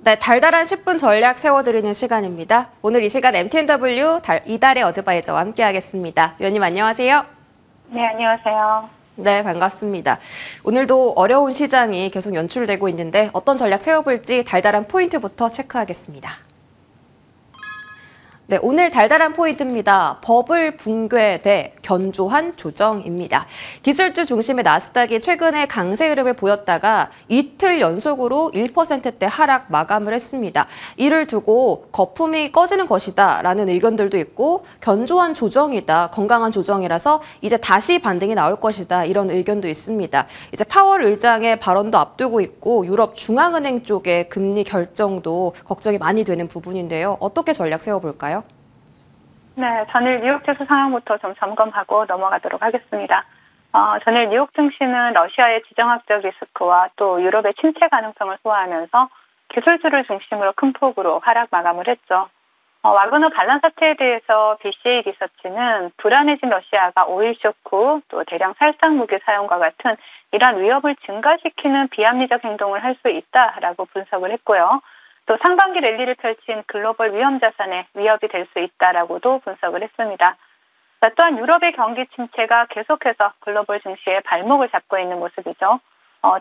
네, 달달한 10분 전략 세워드리는 시간입니다. 오늘 이 시간 MTNW 이달의 어드바이저와 함께하겠습니다. 위원님 안녕하세요. 네, 안녕하세요. 네, 반갑습니다. 오늘도 어려운 시장이 계속 연출되고 있는데 어떤 전략 세워볼지 달달한 포인트부터 체크하겠습니다. 네, 오늘 달달한 포인트입니다. 버블 붕괴 대 견조한 조정입니다. 기술주 중심의 나스닥이 최근에 강세 흐름을 보였다가 이틀 연속으로 1%대 하락 마감을 했습니다. 이를 두고 거품이 꺼지는 것이다라는 의견들도 있고 견조한 조정이다, 건강한 조정이라서 이제 다시 반등이 나올 것이다 이런 의견도 있습니다. 이제 파월 의장의 발언도 앞두고 있고 유럽 중앙은행 쪽의 금리 결정도 걱정이 많이 되는 부분인데요. 어떻게 전략 세워볼까요? 네, 전일 뉴욕 지수 상황부터 좀 점검하고 넘어가도록 하겠습니다. 전일 뉴욕 증시는 러시아의 지정학적 리스크와 또 유럽의 침체 가능성을 소화하면서 기술주를 중심으로 큰 폭으로 하락 마감을 했죠. 와그너 반란 사태에 대해서 BCA 리서치는 불안해진 러시아가 오일 쇼크, 또 대량 살상 무기 사용과 같은 이러한 위협을 증가시키는 비합리적 행동을 할 수 있다라고 분석을 했고요. 또 상반기 랠리를 펼친 글로벌 위험 자산에 위협이 될 수 있다라고도 분석을 했습니다. 또한 유럽의 경기 침체가 계속해서 글로벌 증시에 발목을 잡고 있는 모습이죠.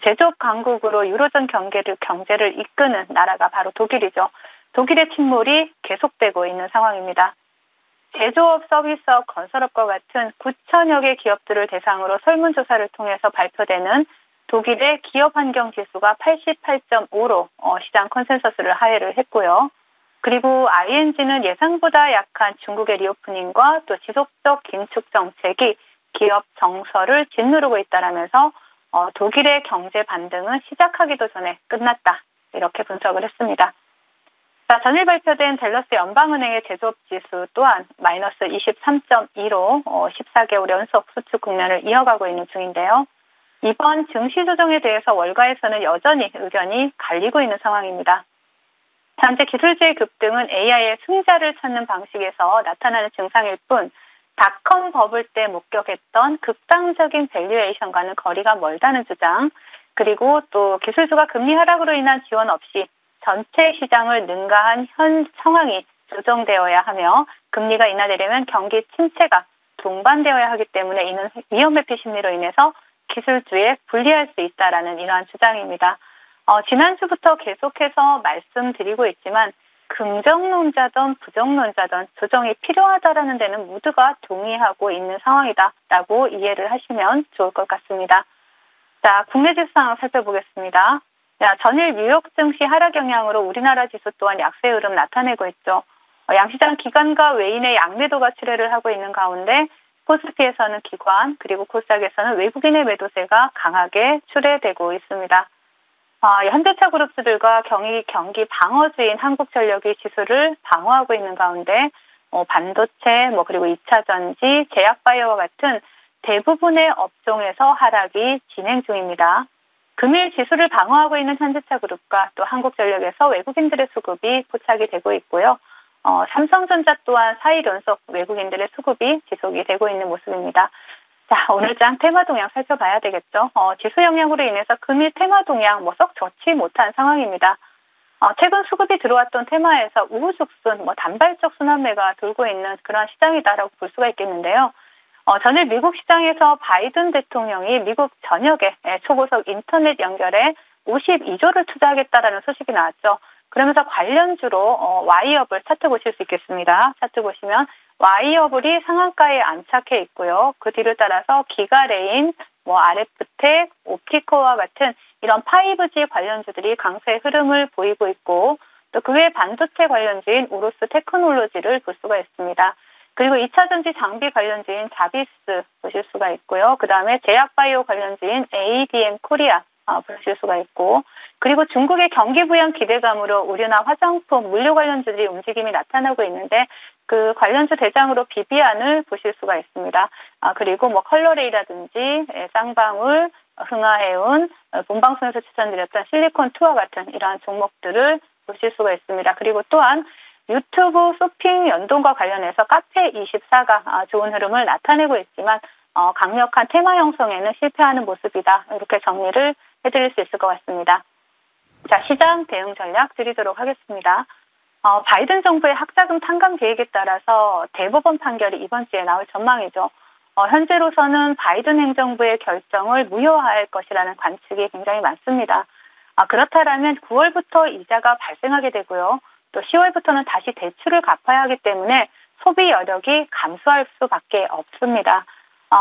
제조업 강국으로 유로존 경제를 이끄는 나라가 바로 독일이죠. 독일의 침몰이 계속되고 있는 상황입니다. 제조업, 서비스업, 건설업과 같은 9천여 개 기업들을 대상으로 설문조사를 통해서 발표되는 독일의 기업 환경 지수가 88.5로 시장 컨센서스를 하회를 했고요. 그리고 ING는 예상보다 약한 중국의 리오프닝과 또 지속적 긴축 정책이 기업 정서를 짓누르고 있다라면서 독일의 경제 반등은 시작하기도 전에 끝났다. 이렇게 분석을 했습니다. 전일 발표된 댈러스 연방은행의 제조업 지수 또한 마이너스 23.2로 14개월 연속 수축 국면을 이어가고 있는 중인데요. 이번 증시 조정에 대해서 월가에서는 여전히 의견이 갈리고 있는 상황입니다. 현재 기술주의 급등은 AI의 승자를 찾는 방식에서 나타나는 증상일 뿐 닷컴 버블 때 목격했던 극단적인 밸류에이션과는 거리가 멀다는 주장, 그리고 또 기술주가 금리 하락으로 인한 지원 없이 전체 시장을 능가한 현 상황이 조정되어야 하며 금리가 인하되려면 경기 침체가 동반되어야 하기 때문에 이는 위험 회피 심리로 인해서 기술주에 불리할 수 있다라는 이러한 주장입니다. 지난주부터 계속해서 말씀드리고 있지만 긍정론자든 부정론자든 조정이 필요하다라는 데는 모두가 동의하고 있는 상황이다라고 이해를 하시면 좋을 것 같습니다. 자, 국내 지수 상황 살펴보겠습니다. 전일 뉴욕 증시 하락 영향으로 우리나라 지수 또한 약세 흐름 나타내고 있죠. 양시장 기관과 외인의 양매도가 출혈을 하고 있는 가운데 코스피에서는 기관, 그리고 코스닥에서는 외국인의 매도세가 강하게 출회되고 있습니다. 현대차 그룹주들과 경기 방어주인 한국전력이 지수를 방어하고 있는 가운데 반도체, 그리고 2차 전지, 제약바이오와 같은 대부분의 업종에서 하락이 진행 중입니다. 금일 지수를 방어하고 있는 현대차 그룹과 또 한국전력에서 외국인들의 수급이 포착이 되고 있고요. 삼성전자 또한 4일 연속 외국인들의 수급이 지속이 되고 있는 모습입니다. 자, 오늘장 테마 동향 살펴봐야 되겠죠. 지수 영향으로 인해서 금일 테마 동향 썩 좋지 못한 상황입니다. 최근 수급이 들어왔던 테마에서 우후죽순, 단발적 순환매가 돌고 있는 그런 시장이다라고 볼 수가 있겠는데요. 전일 미국 시장에서 바이든 대통령이 미국 전역에 초고속 인터넷 연결에 52조를 투자하겠다라는 소식이 나왔죠. 그러면서 관련주로 Y업을 차트 보실 수 있겠습니다. 차트 보시면 Y업이 상한가에 안착해 있고요. 그 뒤를 따라서 기가레인, RF텍, 옵티코와 같은 이런 5G 관련주들이 강세 흐름을 보이고 있고 또 그 외 반도체 관련주인 우루스 테크놀로지를 볼 수가 있습니다. 그리고 2차 전지 장비 관련주인 자비스 보실 수가 있고요. 그 다음에 제약바이오 관련주인 ADM 코리아 보실 수가 있고, 그리고 중국의 경기 부양 기대감으로 의류나 화장품, 물류 관련주들이 움직임이 나타나고 있는데 그 관련주 대장으로 비비안을 보실 수가 있습니다. 그리고 컬러레이라든지 쌍방울, 흥하해운, 본방송에서 추천드렸던 실리콘2와 같은 이러한 종목들을 보실 수가 있습니다. 그리고 또한 유튜브 쇼핑 연동과 관련해서 카페24가 좋은 흐름을 나타내고 있지만 강력한 테마 형성에는 실패하는 모습이다. 이렇게 정리를 해드릴 수 있을 것 같습니다. 자, 시장 대응 전략 드리도록 하겠습니다. 바이든 정부의 학자금 탕감 계획에 따라서 대법원 판결이 이번 주에 나올 전망이죠. 현재로서는 바이든 행정부의 결정을 무효화할 것이라는 관측이 굉장히 많습니다. 그렇다면 9월부터 이자가 발생하게 되고요. 또 10월부터는 다시 대출을 갚아야 하기 때문에 소비 여력이 감소할 수밖에 없습니다.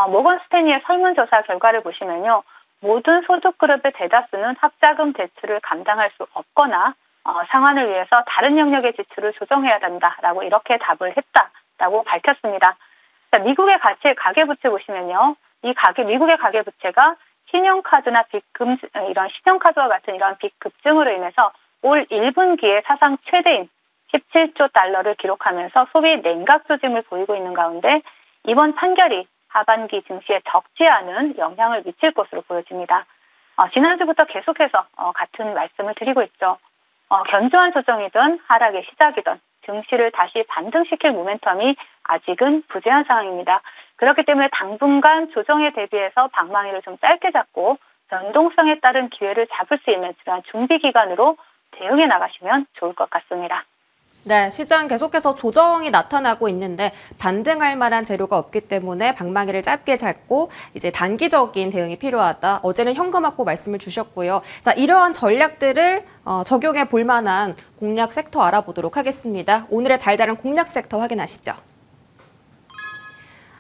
모건 스탠리의 설문조사 결과를 보시면요. 모든 소득 그룹의 대다수는 학자금 대출을 감당할 수 없거나 상환을 위해서 다른 영역의 지출을 조정해야 된다라고 이렇게 답을 했다라고 밝혔습니다. 자, 미국의 가계부채 보시면요. 미국의 가계부채가 신용카드나 이런 신용카드와 같은 이런 빚 급증으로 인해서 올 1분기에 사상 최대인 17조 달러를 기록하면서 소비 냉각 조짐을 보이고 있는 가운데 이번 판결이 하반기 증시에 적지 않은 영향을 미칠 것으로 보여집니다. 지난주부터 계속해서 같은 말씀을 드리고 있죠. 견조한 조정이든 하락의 시작이든 증시를 다시 반등시킬 모멘텀이 아직은 부재한 상황입니다. 그렇기 때문에 당분간 조정에 대비해서 방망이를 좀 짧게 잡고 변동성에 따른 기회를 잡을 수 있는 그런 준비 기간으로 대응해 나가시면 좋을 것 같습니다. 네, 시장 계속해서 조정이 나타나고 있는데 반등할 만한 재료가 없기 때문에 방망이를 짧게 잡고 이제 단기적인 대응이 필요하다. 어제는 현금 확보 말씀을 주셨고요. 자, 이러한 전략들을 적용해 볼 만한 공략 섹터 알아보도록 하겠습니다. 오늘의 달달한 공략 섹터 확인하시죠.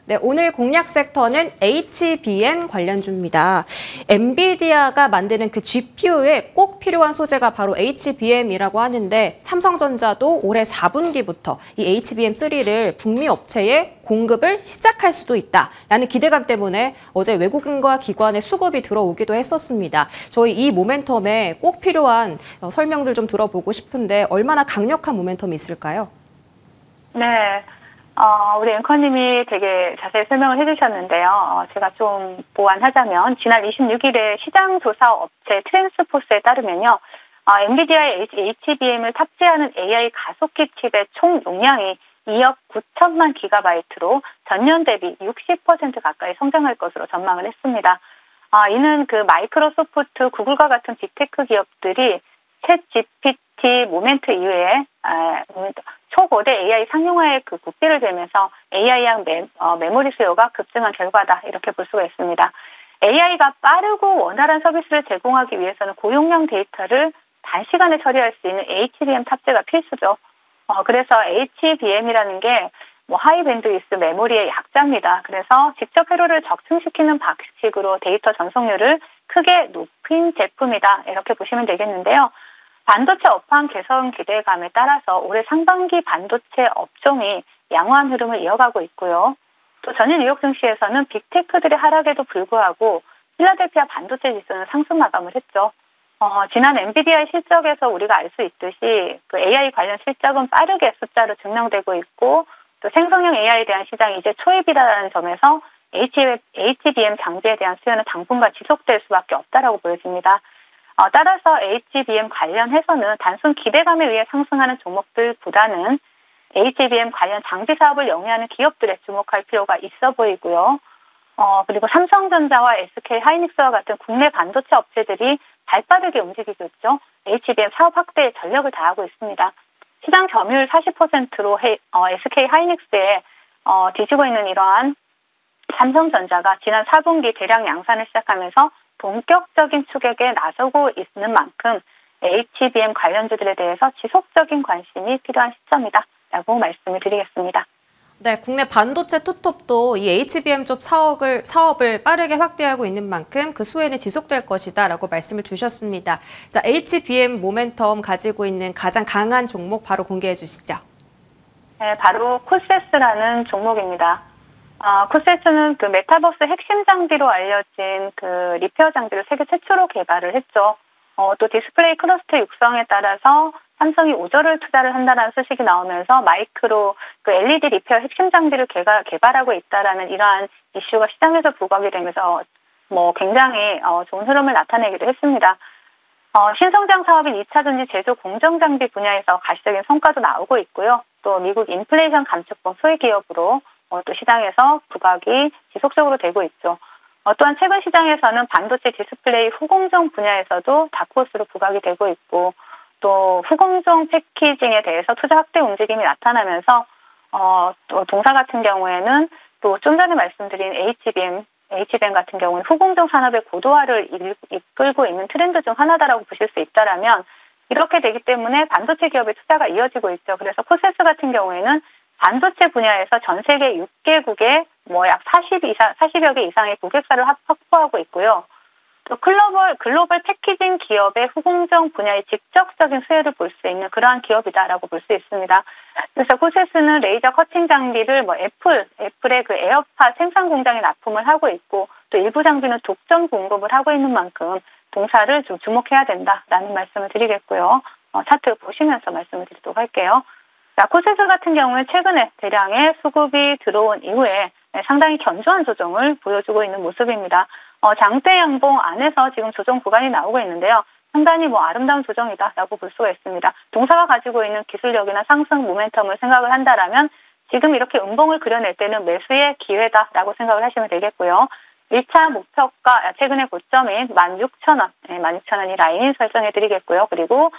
네, 오늘 공략 섹터는 HBM 관련주입니다. 엔비디아가 만드는 그 GPU에 꼭 필요한 소재가 바로 HBM이라고 하는데 삼성전자도 올해 4분기부터 이 HBM3를 북미 업체에 공급을 시작할 수도 있다라는 기대감 때문에 어제 외국인과 기관의 수급이 들어오기도 했었습니다. 저희 이 모멘텀에 꼭 필요한 설명들 좀 들어보고 싶은데 얼마나 강력한 모멘텀이 있을까요? 네. 우리 앵커님이 되게 자세히 설명을 해주셨는데요. 제가 좀 보완하자면 지난 26일에 시장조사 업체 트랜스포스에 따르면요. 엔비디아의 HBM을 탑재하는 AI 가속기 칩의 총 용량이 2억 9천만 기가바이트로 전년 대비 60% 가까이 성장할 것으로 전망을 했습니다. 이는 그 마이크로소프트, 구글과 같은 빅테크 기업들이 챗 GPT 모멘트 이후에 초고대 AI 상용화의 그 국비를 대면서 AI형 메모리 수요가 급증한 결과다 이렇게 볼 수가 있습니다. AI가 빠르고 원활한 서비스를 제공하기 위해서는 고용량 데이터를 단시간에 처리할 수 있는 HBM 탑재가 필수죠. 그래서 HBM이라는 게 하이 밴드위스 메모리의 약자입니다. 그래서 직접 회로를 적층시키는 방식으로 데이터 전송률을 크게 높인 제품이다 이렇게 보시면 되겠는데요. 반도체 업황 개선 기대감에 따라서 올해 상반기 반도체 업종이 양호한 흐름을 이어가고 있고요. 또 전일 뉴욕 증시에서는 빅테크들의 하락에도 불구하고 필라델피아 반도체 지수는 상승 마감을 했죠. 지난 엔비디아의 실적에서 우리가 알 수 있듯이 그 AI 관련 실적은 빠르게 숫자로 증명되고 있고 또 생성형 AI에 대한 시장이 이제 초입이라는 점에서 HBM 장비에 대한 수요는 당분간 지속될 수밖에 없다라고 보여집니다. 따라서 HBM 관련해서는 단순 기대감에 의해 상승하는 종목들보다는 HBM 관련 장비 사업을 영위하는 기업들에 주목할 필요가 있어 보이고요. 그리고 삼성전자와 SK 하이닉스와 같은 국내 반도체 업체들이 발빠르게 움직이고 있죠. HBM 사업 확대에 전력을 다하고 있습니다. 시장 점유율 40%로 SK 하이닉스에 뒤지고 있는 이러한 삼성전자가 지난 4분기 대량 양산을 시작하면서 본격적인 추격에 나서고 있는 만큼 HBM 관련주들에 대해서 지속적인 관심이 필요한 시점이다라고 말씀을 드리겠습니다. 네, 국내 반도체 투톱도 이 HBM 쪽 사업을 빠르게 확대하고 있는 만큼 그 수혜는 지속될 것이다라고 말씀을 주셨습니다. 자, HBM 모멘텀 가지고 있는 가장 강한 종목 바로 공개해 주시죠. 네, 바로 코세스라는 종목입니다. 코세스는 그 메타버스 핵심 장비로 알려진 그 리페어 장비를 세계 최초로 개발을 했죠. 또 디스플레이 클러스터 육성에 따라서 삼성이 5조를 투자를 한다는 소식이 나오면서 마이크로 그 LED 리페어 핵심 장비를 개발하고 있다라는 이러한 이슈가 시장에서 부각이 되면서 굉장히 좋은 흐름을 나타내기도 했습니다. 신성장 사업인 2차 전지 제조 공정 장비 분야에서 가시적인 성과도 나오고 있고요. 또 미국 인플레이션 감축법 소외 기업으로 또 시장에서 부각이 지속적으로 되고 있죠. 또한 최근 시장에서는 반도체 디스플레이 후공정 분야에서도 다크호스로 부각이 되고 있고 또 후공정 패키징에 대해서 투자 확대 움직임이 나타나면서 또 동사 같은 경우에는 또 좀 전에 말씀드린 HBM 같은 경우는 후공정 산업의 고도화를 이끌고 있는 트렌드 중 하나다라고 보실 수 있다라면 이렇게 되기 때문에 반도체 기업의 투자가 이어지고 있죠. 그래서 코세스 같은 경우에는 반도체 분야에서 전 세계 6개국에 약 40여 개 이상의 고객사를 확보하고 있고요. 또 글로벌 패키징 기업의 후공정 분야의 직접적인 수혜를 볼 수 있는 그러한 기업이다라고 볼 수 있습니다. 그래서 코세스는 레이저 커팅 장비를 애플의 그 에어팟 생산 공장에 납품을 하고 있고 또 일부 장비는 독점 공급을 하고 있는 만큼 동사를 좀 주목해야 된다라는 말씀을 드리겠고요. 차트 보시면서 말씀을 드리도록 할게요. 자, 코세스 같은 경우는 최근에 대량의 수급이 들어온 이후에 상당히 견조한 조정을 보여주고 있는 모습입니다. 장대 양봉 안에서 지금 조정 구간이 나오고 있는데요. 상당히 아름다운 조정이다라고 볼 수가 있습니다. 동사가 가지고 있는 기술력이나 상승 모멘텀을 생각을 한다라면 지금 이렇게 음봉을 그려낼 때는 매수의 기회다라고 생각을 하시면 되겠고요. 1차 목표가 최근의 고점인 16,000원, 16,000원이 라인 설정해 드리겠고요. 그리고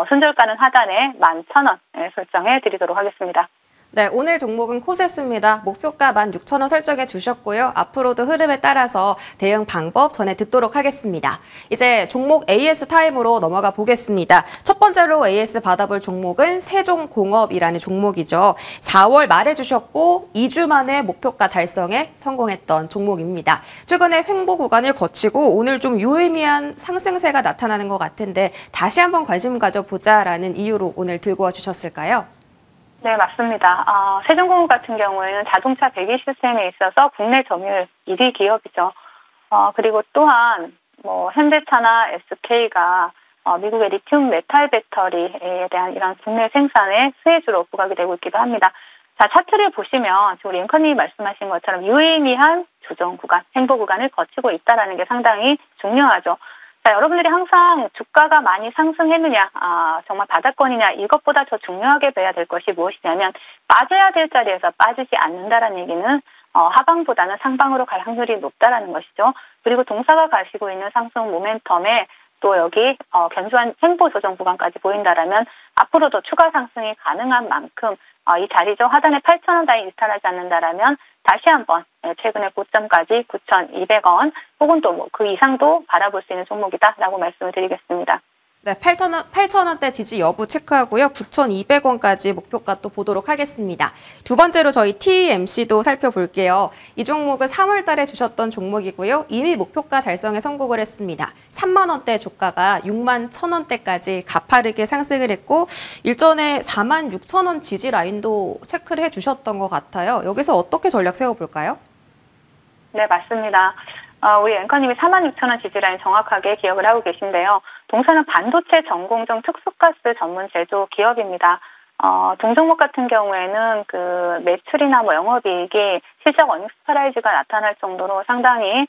손절가는 하단에 11,000원 설정해 드리도록 하겠습니다. 네, 오늘 종목은 코세스입니다. 목표가 16,000원 설정해 주셨고요. 앞으로도 흐름에 따라서 대응 방법 전해 듣도록 하겠습니다. 이제 종목 AS 타임으로 넘어가 보겠습니다. 첫 번째로 AS 받아볼 종목은 세종공업이라는 종목이죠. 4월 말에 주셨고 2주 만에 목표가 달성에 성공했던 종목입니다. 최근에 횡보 구간을 거치고 오늘 좀 유의미한 상승세가 나타나는 것 같은데 다시 한번 관심 가져보자라는 이유로 오늘 들고 와 주셨을까요? 네, 맞습니다. 세종공업 같은 경우에는 자동차 배기 시스템에 있어서 국내 점유율 1위 기업이죠. 그리고 또한 현대차나 SK가 미국의 리튬 메탈 배터리에 대한 이런 국내 생산의 수혜주로 부각이 되고 있기도 합니다. 자, 차트를 보시면 지금 앵커님이 말씀하신 것처럼 유의미한 조정 구간, 횡보 구간을 거치고 있다는 게 상당히 중요하죠. 자, 여러분들이 항상 주가가 많이 상승했느냐, 정말 바닥권이냐, 이것보다 더 중요하게 봐야 될 것이 무엇이냐면, 빠져야 될 자리에서 빠지지 않는다라는 얘기는, 하방보다는 상방으로 갈 확률이 높다라는 것이죠. 그리고 동사가 가지고 있는 상승 모멘텀에 또 여기, 견조한 횡보 조정 구간까지 보인다라면, 앞으로도 추가 상승이 가능한 만큼, 이 자리죠. 하단에 8,000원 라인 이탈하지 않는다라면, 다시 한번 최근의 고점까지 9,200원 혹은 또 그 이상도 바라볼 수 있는 종목이다라고 말씀을 드리겠습니다. 네, 8,000원대 지지 여부 체크하고요. 9,200원까지 목표가 또 보도록 하겠습니다. 두 번째로 저희 TMC도 살펴볼게요. 이 종목은 3월 달에 주셨던 종목이고요. 이미 목표가 달성에 성공을 했습니다. 3만 원대 주가가 6만 1,000원대까지 가파르게 상승을 했고 일전에 4만 6천 원 지지 라인도 체크를 해주셨던 것 같아요. 여기서 어떻게 전략 세워볼까요? 네, 맞습니다. 우리 앵커님이 46,000원 지지라인 정확하게 기억을 하고 계신데요. 동사는 반도체 전공정 특수가스 전문 제조 기업입니다. 동종목 같은 경우에는 그 매출이나 영업이익이 실적 어닝스 프라이즈가 나타날 정도로 상당히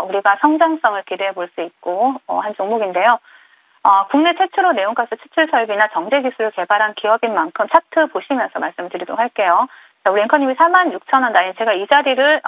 우리가 성장성을 기대해 볼 수 있고 한 종목인데요. 국내 최초로 내온가스 추출 설비나 정제 기술을 개발한 기업인 만큼 차트 보시면서 말씀드리도록 할게요. 자, 우리 앵커님이 46,000원 라인, 제가 이 자리를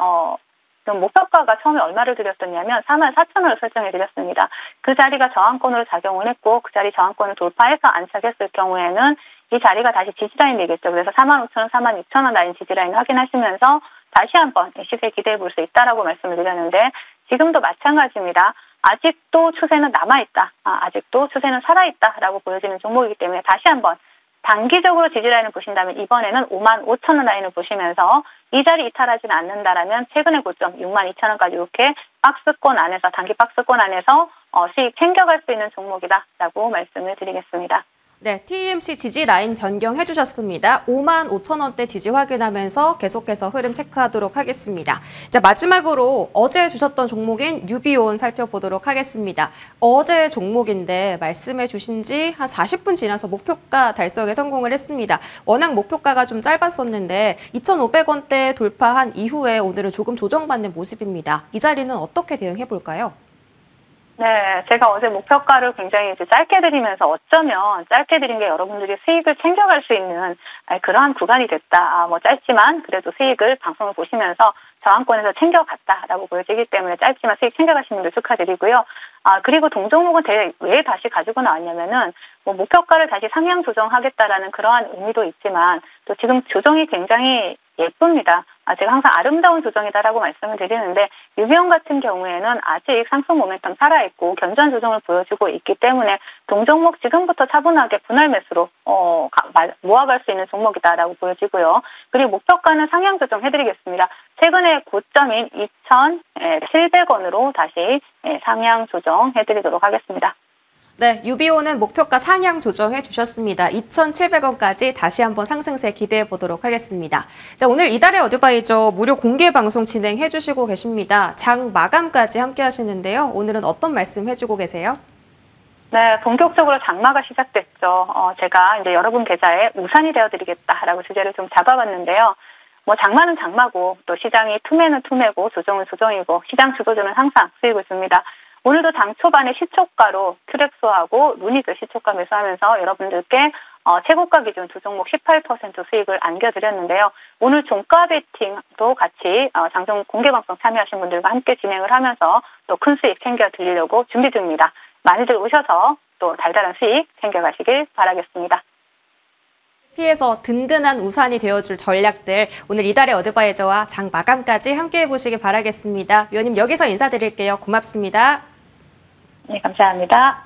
목표가가 처음에 얼마를 드렸었냐면 44,000원을 설정해 드렸습니다. 그 자리가 저항권으로 작용을 했고 그 자리 저항권을 돌파해서 안착했을 경우에는 이 자리가 다시 지지라인 되겠죠. 그래서 45,000원, 46,000원 라인 지지라인 확인하시면서 다시 한번 시세 기대해 볼 수 있다라고 말씀을 드렸는데 지금도 마찬가지입니다. 아직도 추세는 남아있다. 아직도 추세는 살아있다라고 보여지는 종목이기 때문에 다시 한번 단기적으로 지지라인을 보신다면 이번에는 55,000원 라인을 보시면서 이 자리 이탈하지는 않는다라면 최근의 고점 62,000원까지 이렇게 박스권 안에서 단기 박스권 안에서 수익 챙겨갈 수 있는 종목이다라고 말씀을 드리겠습니다. 네, TMC 지지 라인 변경해 주셨습니다. 55,000원대 지지 확인하면서 계속해서 흐름 체크하도록 하겠습니다. 자, 마지막으로 어제 주셨던 종목인 유비온 살펴보도록 하겠습니다. 어제 종목인데 말씀해 주신 지 한 40분 지나서 목표가 달성에 성공을 했습니다. 워낙 목표가가 좀 짧았었는데 2,500원대 돌파한 이후에 오늘은 조금 조정받는 모습입니다. 이 자리는 어떻게 대응해 볼까요? 네, 제가 어제 목표가를 굉장히 이제 짧게 드리면서 어쩌면 짧게 드린 게 여러분들이 수익을 챙겨갈 수 있는 그러한 구간이 됐다. 뭐 짧지만 그래도 수익을 방송을 보시면서 저항권에서 챙겨갔다라고 보여지기 때문에 짧지만 수익 챙겨가시는 분들 축하드리고요. 그리고 동종목은 왜 다시 가지고 나왔냐면은 뭐 목표가를 다시 상향 조정하겠다라는 그러한 의미도 있지만 또 지금 조정이 굉장히 예쁩니다. 제가 항상 아름다운 조정이다라고 말씀을 드리는데 유비온 같은 경우에는 아직 상승 모멘텀 살아있고 견조한 조정을 보여주고 있기 때문에 동종목 지금부터 차분하게 분할 매수로 모아갈 수 있는 종목이다라고 보여지고요. 그리고 목표가는 상향 조정해드리겠습니다. 최근에 고점인 2,700원으로 다시 상향 조정해드리도록 하겠습니다. 네, 유비오는 목표가 상향 조정해 주셨습니다. 2,700원까지 다시 한번 상승세 기대해 보도록 하겠습니다. 자, 오늘 이달의 어드바이저 무료 공개 방송 진행해 주시고 계십니다. 장 마감까지 함께 하시는데요. 오늘은 어떤 말씀 해주고 계세요? 네, 본격적으로 장마가 시작됐죠. 제가 이제 여러분 계좌에 우산이 되어드리겠다라고 주제를 좀 잡아봤는데요. 뭐 장마는 장마고 또 시장이 투매는 투매고 조정은 조정이고 시장 주도주는 항상 수익을 줍니다. 오늘도 당 초반에 시초가로 큐렉소하고 루닉을 시초가 매수하면서 여러분들께 최고가 기준 두 종목 18% 수익을 안겨드렸는데요. 오늘 종가 베팅도 같이 장중 공개방송 참여하신 분들과 함께 진행을 하면서 또 큰 수익 챙겨드리려고 준비 중입니다. 많이들 오셔서 또 달달한 수익 챙겨가시길 바라겠습니다. 피해서 든든한 우산이 되어줄 전략들 오늘 이달의 어드바이저와 장 마감까지 함께 해보시길 바라겠습니다. 위원님 여기서 인사드릴게요. 고맙습니다. 네, 감사합니다.